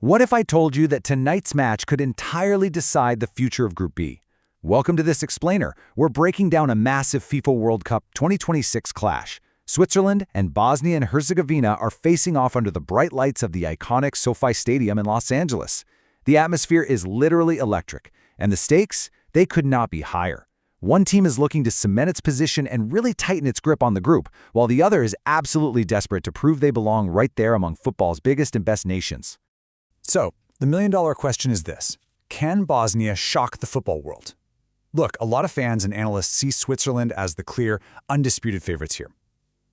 What if I told you that tonight's match could entirely decide the future of Group B? Welcome to this explainer. We're breaking down a massive FIFA World Cup 2026 clash. Switzerland and Bosnia and Herzegovina are facing off under the bright lights of the iconic SoFi Stadium in Los Angeles. The atmosphere is literally electric, and the stakes, they could not be higher. One team is looking to cement its position and really tighten its grip on the group, while the other is absolutely desperate to prove they belong right there among football's biggest and best nations. So, the million-dollar question is this: can Bosnia shock the football world? Look, a lot of fans and analysts see Switzerland as the clear, undisputed favorites here.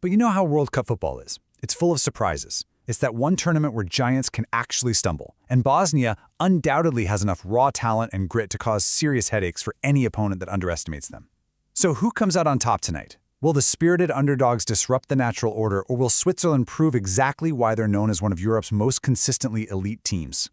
But you know how World Cup football is. It's full of surprises. It's that one tournament where giants can actually stumble, and Bosnia undoubtedly has enough raw talent and grit to cause serious headaches for any opponent that underestimates them. So who comes out on top tonight? Will the spirited underdogs disrupt the natural order, or will Switzerland prove exactly why they're known as one of Europe's most consistently elite teams?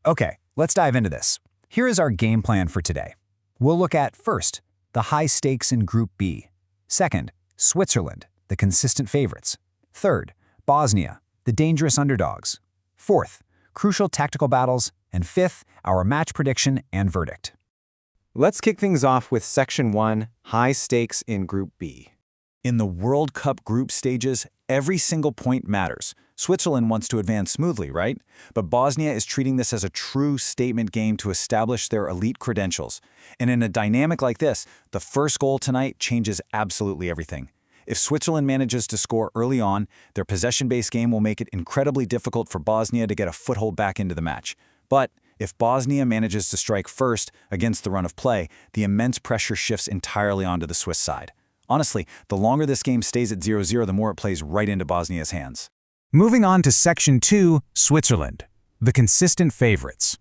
Okay, let's dive into this. Here is our game plan for today. We'll look at, first, the high stakes in Group B. Second, Switzerland, the consistent favorites. Third, Bosnia, the dangerous underdogs. Fourth, crucial tactical battles. And fifth, our match prediction and verdict. Let's kick things off with Section 1, High Stakes in Group B. In the World Cup group stages, every single point matters. Switzerland wants to advance smoothly, right? But Bosnia is treating this as a true statement game to establish their elite credentials. And in a dynamic like this, the first goal tonight changes absolutely everything. If Switzerland manages to score early on, their possession-based game will make it incredibly difficult for Bosnia to get a foothold back into the match. But if Bosnia manages to strike first against the run of play, the immense pressure shifts entirely onto the Swiss side. Honestly, the longer this game stays at 0-0, the more it plays right into Bosnia's hands. Moving on to Section 2, Switzerland, the consistent favorites.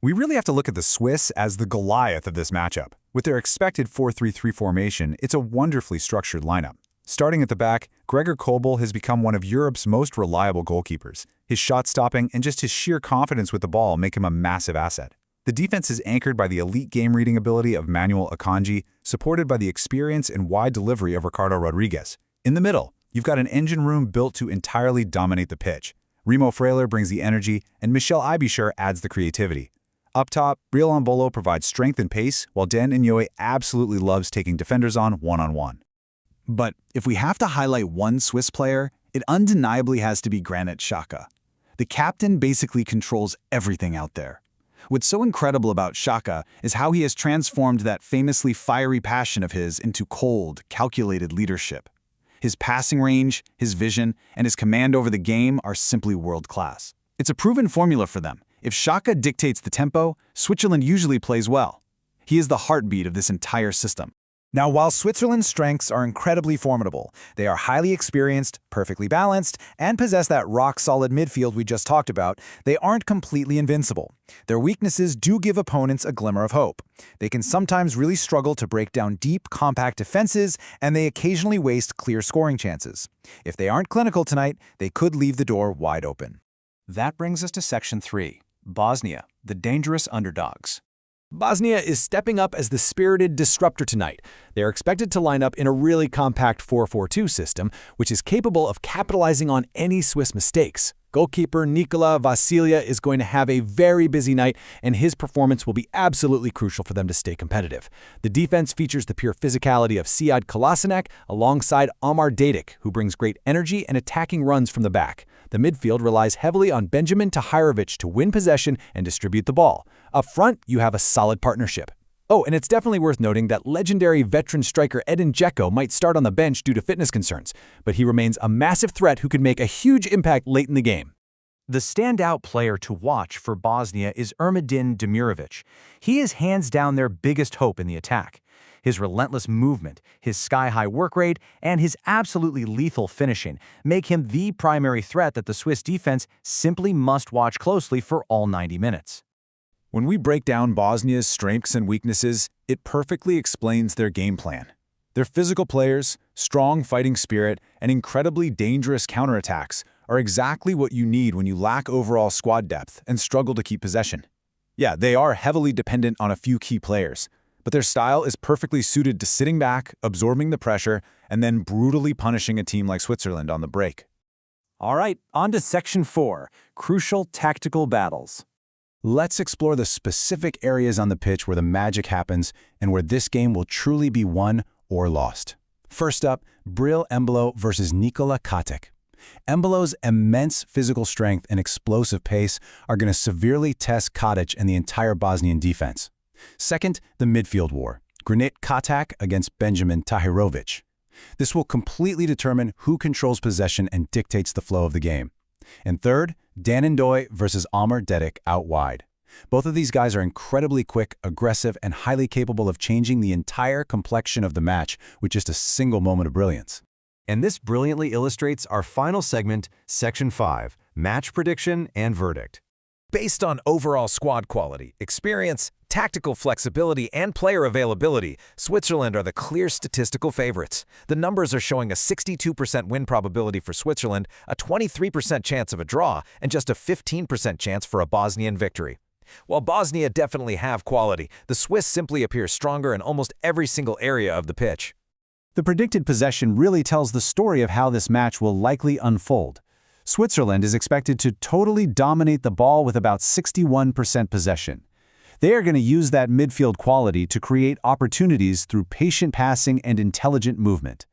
We really have to look at the Swiss as the Goliath of this matchup. With their expected 4-3-3 formation, it's a wonderfully structured lineup. Starting at the back, Gregor Kobel has become one of Europe's most reliable goalkeepers. His shot stopping and just his sheer confidence with the ball make him a massive asset. The defense is anchored by the elite game-reading ability of Manuel Akanji, supported by the experience and wide delivery of Ricardo Rodriguez. In the middle, you've got an engine room built to entirely dominate the pitch. Remo Freuler brings the energy, and Michel Aebischer adds the creativity. Up top, Breel Embolo provides strength and pace, while Dan Inouye absolutely loves taking defenders on one-on-one. But if we have to highlight one Swiss player, it undeniably has to be Granit Xhaka. The captain basically controls everything out there. What's so incredible about Xhaka is how he has transformed that famously fiery passion of his into cold, calculated leadership. His passing range, his vision, and his command over the game are simply world-class. It's a proven formula for them. If Xhaka dictates the tempo, Switzerland usually plays well. He is the heartbeat of this entire system. Now, while Switzerland's strengths are incredibly formidable, they are highly experienced, perfectly balanced, and possess that rock-solid midfield we just talked about, they aren't completely invincible. Their weaknesses do give opponents a glimmer of hope. They can sometimes really struggle to break down deep, compact defenses, and they occasionally waste clear scoring chances. If they aren't clinical tonight, they could leave the door wide open. That brings us to Section 3, Bosnia, the dangerous underdogs. Bosnia is stepping up as the spirited disruptor tonight. They are expected to line up in a really compact 4-4-2 system, which is capable of capitalizing on any Swiss mistakes. Goalkeeper Nikola Vasilia is going to have a very busy night, and his performance will be absolutely crucial for them to stay competitive. The defense features the pure physicality of Sead Kolasinac alongside Amar Dedic, who brings great energy and attacking runs from the back. The midfield relies heavily on Benjamin Tahirovic to win possession and distribute the ball. Up front, you have a solid partnership. Oh, and it's definitely worth noting that legendary veteran striker Ermedin Demirovic might start on the bench due to fitness concerns, but he remains a massive threat who could make a huge impact late in the game. The standout player to watch for Bosnia is Ermedin Demirovic. He is hands down their biggest hope in the attack. His relentless movement, his sky-high work rate, and his absolutely lethal finishing make him the primary threat that the Swiss defense simply must watch closely for all 90 minutes. When we break down Bosnia's strengths and weaknesses, it perfectly explains their game plan. Their physical players, strong fighting spirit, and incredibly dangerous counterattacks are exactly what you need when you lack overall squad depth and struggle to keep possession. Yeah, they are heavily dependent on a few key players, but their style is perfectly suited to sitting back, absorbing the pressure, and then brutally punishing a team like Switzerland on the break. All right, on to Section 4, Crucial Tactical Battles. Let's explore the specific areas on the pitch where the magic happens and where this game will truly be won or lost. First up, Breel Embolo versus Nikola Katic. Embolo's immense physical strength and explosive pace are going to severely test Katic and the entire Bosnian defense. Second, the midfield war. Granit Xhaka against Benjamin Tahirovic. This will completely determine who controls possession and dictates the flow of the game. And third, Danendoy versus Amar Dedic out wide. Both of these guys are incredibly quick, aggressive, and highly capable of changing the entire complexion of the match with just a single moment of brilliance. And this brilliantly illustrates our final segment, Section 5, Match Prediction and Verdict. Based on overall squad quality, experience, tactical flexibility, and player availability, Switzerland are the clear statistical favorites. The numbers are showing a 62% win probability for Switzerland, a 23% chance of a draw, and just a 15% chance for a Bosnian victory. While Bosnia definitely have quality, the Swiss simply appear stronger in almost every single area of the pitch. The predicted possession really tells the story of how this match will likely unfold. Switzerland is expected to totally dominate the ball with about 61% possession. They are going to use that midfield quality to create opportunities through patient passing and intelligent movement.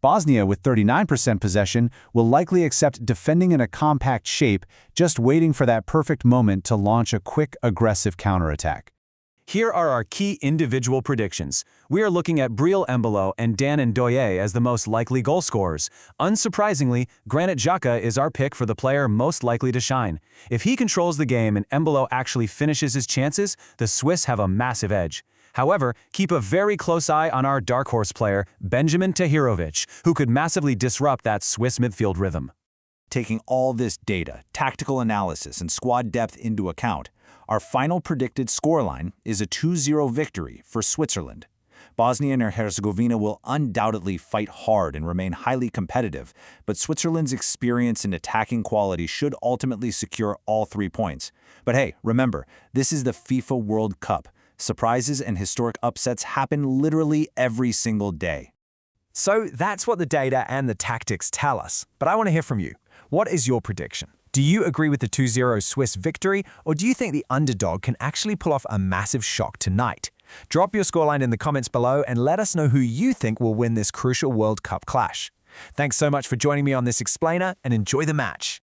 Bosnia, with 39% possession, will likely accept defending in a compact shape, just waiting for that perfect moment to launch a quick, aggressive counterattack. Here are our key individual predictions. We are looking at Breel Embolo and Danendoy as the most likely goal scorers. Unsurprisingly, Granit Xhaka is our pick for the player most likely to shine. If he controls the game and Embolo actually finishes his chances, the Swiss have a massive edge. However, keep a very close eye on our dark horse player, Benjamin Tahirovic, who could massively disrupt that Swiss midfield rhythm. Taking all this data, tactical analysis, and squad depth into account, our final predicted scoreline is a 2-0 victory for Switzerland. Bosnia and Herzegovina will undoubtedly fight hard and remain highly competitive, but Switzerland's experience and attacking quality should ultimately secure all 3 points. But hey, remember, this is the FIFA World Cup. Surprises and historic upsets happen literally every single day. So that's what the data and the tactics tell us. But I want to hear from you. What is your prediction? Do you agree with the 2-0 Swiss victory, or do you think the underdog can actually pull off a massive shock tonight? Drop your scoreline in the comments below and let us know who you think will win this crucial World Cup clash. Thanks so much for joining me on this explainer, and enjoy the match.